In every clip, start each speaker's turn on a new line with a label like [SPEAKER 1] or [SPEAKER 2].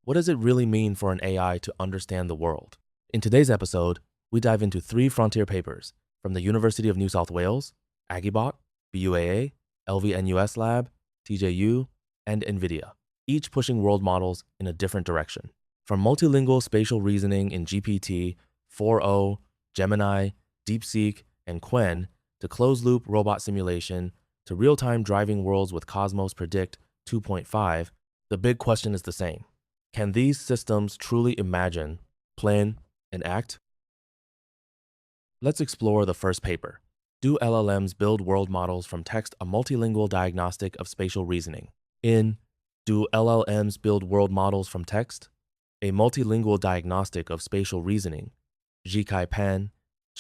[SPEAKER 1] What does it really mean for an AI to understand the world? In today's episode, we dive into 3 frontier papers from the University of New South Wales, AgiBot, BUAA, LV-NUS Lab, TJU, and NVIDIA, each pushing world models in a different direction. From multilingual spatial reasoning in GPT, 4o, Gemini, DeepSeek, and Qwen, to closed-loop robot simulation, to real-time driving worlds with Cosmos Predict 2.5, the big question is the same. Can these systems truly imagine, plan, and act? Let's explore the first paper. Do LLMs build world models from text, a multilingual diagnostic of spatial reasoning? In Do LLMs build world models from text? A multilingual diagnostic of spatial reasoning, Zhikai Pan,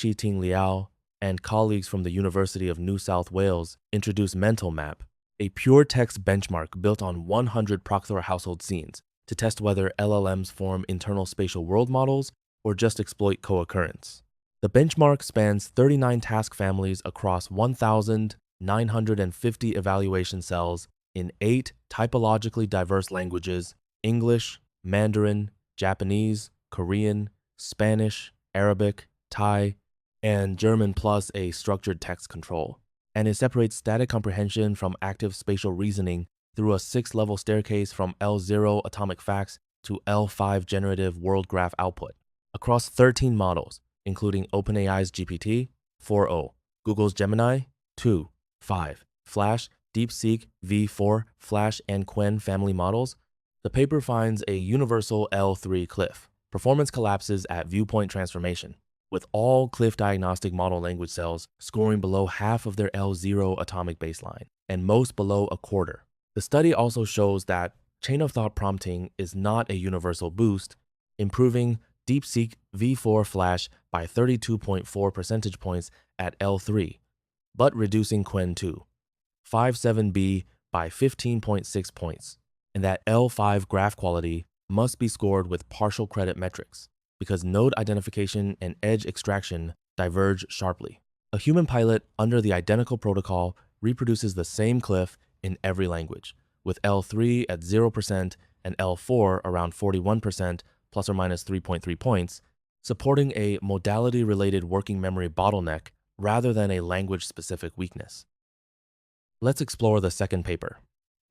[SPEAKER 1] Chi-Ting Liao, and colleagues from the University of New South Wales introduced Mental Map, a pure text benchmark built on 100 Proctor household scenes to test whether LLMs form internal spatial world models or just exploit co-occurrence. The benchmark spans 39 task families across 1,950 evaluation cells in 8 typologically diverse languages: English, Mandarin, Japanese, Korean, Spanish, Arabic, Thai, and German, plus a structured text control. And it separates static comprehension from active spatial reasoning through a 6-level staircase from L0 atomic facts to L5 generative world graph output across 13 models, including OpenAI's GPT, 4o, Google's Gemini, 2, 5, Flash, DeepSeek, V4, Flash, and Qwen family models. The paper finds a universal L3 cliff. Performance collapses at viewpoint transformation, with all cliff diagnostic model language cells scoring below half of their L0 atomic baseline, and most below a quarter. The study also shows that chain-of-thought prompting is not a universal boost, improving DeepSeek V4 Flash by 32.4 percentage points at L3, but reducing Qwen 2, 5.7b by 15.6 points, and that L5 graph quality must be scored with partial credit metrics because node identification and edge extraction diverge sharply. A human pilot under the identical protocol reproduces the same cliff in every language, with L3 at 0% and L4 around 41%, plus or minus 3.3 points, supporting a modality-related working memory bottleneck rather than a language-specific weakness. Let's explore the second paper,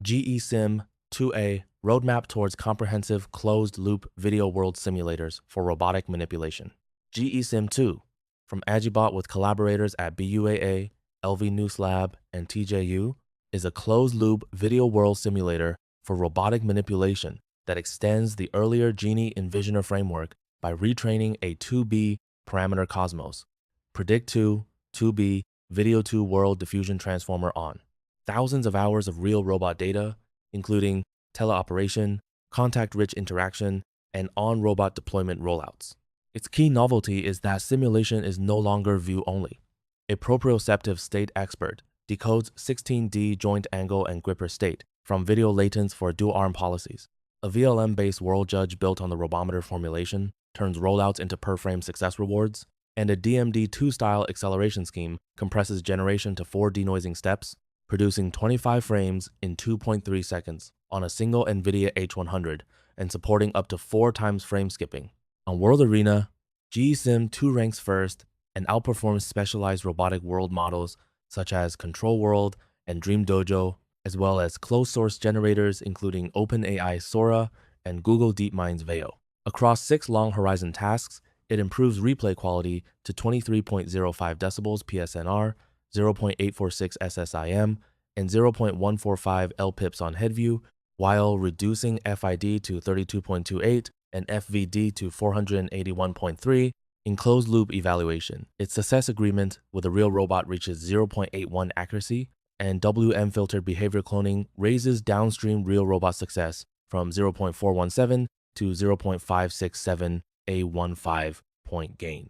[SPEAKER 1] GESIM 2A, Roadmap Towards Comprehensive Closed-Loop Video World Simulators for Robotic Manipulation. GESIM 2, from AgiBot with collaborators at BUAA, LV-NUS Lab, and TJU, is a closed-loop video world simulator for robotic manipulation that extends the earlier Genie Envisioner framework by retraining a 2B parameter Cosmos, Predict 2, 2B, Video 2 World Diffusion Transformer on thousands of hours of real robot data, including teleoperation, contact-rich interaction, and on-robot deployment rollouts. Its key novelty is that simulation is no longer view-only. A proprioceptive state expert decodes 16D joint angle and gripper state from video latents for dual-arm policies. A VLM-based world judge built on the robometer formulation turns rollouts into per-frame success rewards, and a DMD2-style acceleration scheme compresses generation to 4 denoising steps, producing 25 frames in 2.3 seconds on a single NVIDIA H100 and supporting up to 4 times frame skipping. On World Arena, GESIM 2 ranks first and outperforms specialized robotic world models such as Control World and Dream Dojo, as well as closed-source generators including OpenAI Sora and Google DeepMind's Veo. Across 6 long-horizon tasks, it improves replay quality to 23.05 decibels PSNR, 0.846 SSIM, and 0.145 LPIPS on head view, while reducing FID to 32.28 and FVD to 481.3 in closed-loop evaluation. Its success agreement with a real robot reaches 0.81 accuracy, and WM-filtered behavior cloning raises downstream real robot success from 0.417 to 0.567, a 15-point gain.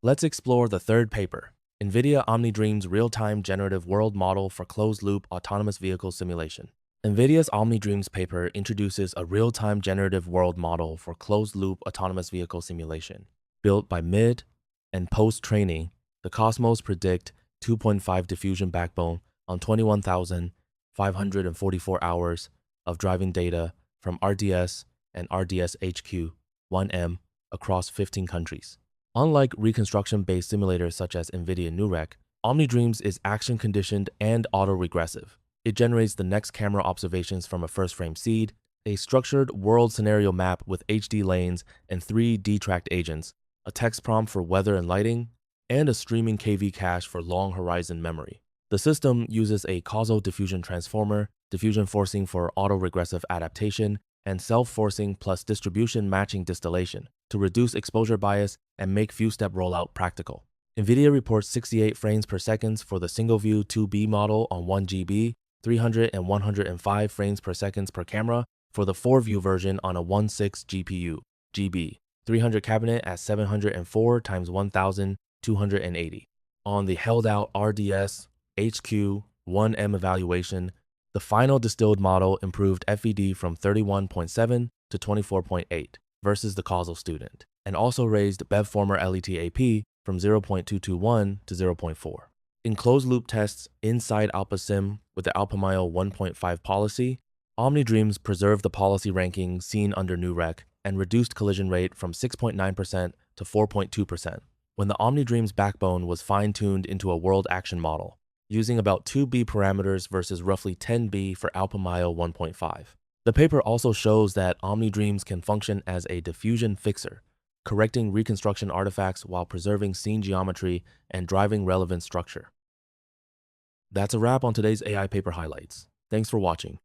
[SPEAKER 1] Let's explore the third paper, NVIDIA OmniDream's Real-Time Generative World Model for Closed-Loop Autonomous Vehicle Simulation. NVIDIA's OmniDreams paper introduces a real-time generative world model for closed-loop autonomous vehicle simulation. Built by mid- and post-training, the Cosmos Predict 2.5 diffusion backbone on 21,544 hours of driving data from RDS and RDS-HQ 1M across 15 countries. Unlike reconstruction-based simulators such as NVIDIA NUREC, OmniDreams is action-conditioned and auto-regressive. It generates the next camera observations from a first-frame seed, a structured world scenario map with HD lanes and 3 D-tracked agents, a text prompt for weather and lighting, and a streaming KV cache for long horizon memory. The system uses a causal diffusion transformer, diffusion forcing for autoregressive adaptation, and self-forcing plus distribution matching distillation to reduce exposure bias and make few-step rollout practical. NVIDIA reports 68 frames per second for the single-view 2B model on 1GB, 300 and 105 frames per second per camera for the 4-view version on a 1.6 GPU, GB, 300 cabinet at 704 x 1280. On the held-out RDS HQ 1M evaluation, the final distilled model improved FED from 31.7 to 24.8 versus the causal student, and also raised BevFormer LET-AP from 0.221 to 0.4. In closed-loop tests inside AlpaSim with the AlpaMile 1.5 policy, OmniDreams preserved the policy ranking seen under NUREC and reduced collision rate from 6.9% to 4.2% when the OmniDreams backbone was fine-tuned into a world action model, using about 2B parameters versus roughly 10B for AlpaMile 1.5. The paper also shows that OmniDreams can function as a diffusion fixer, correcting reconstruction artifacts while preserving scene geometry and driving relevant structure. That's a wrap on today's AI paper highlights. Thanks for watching.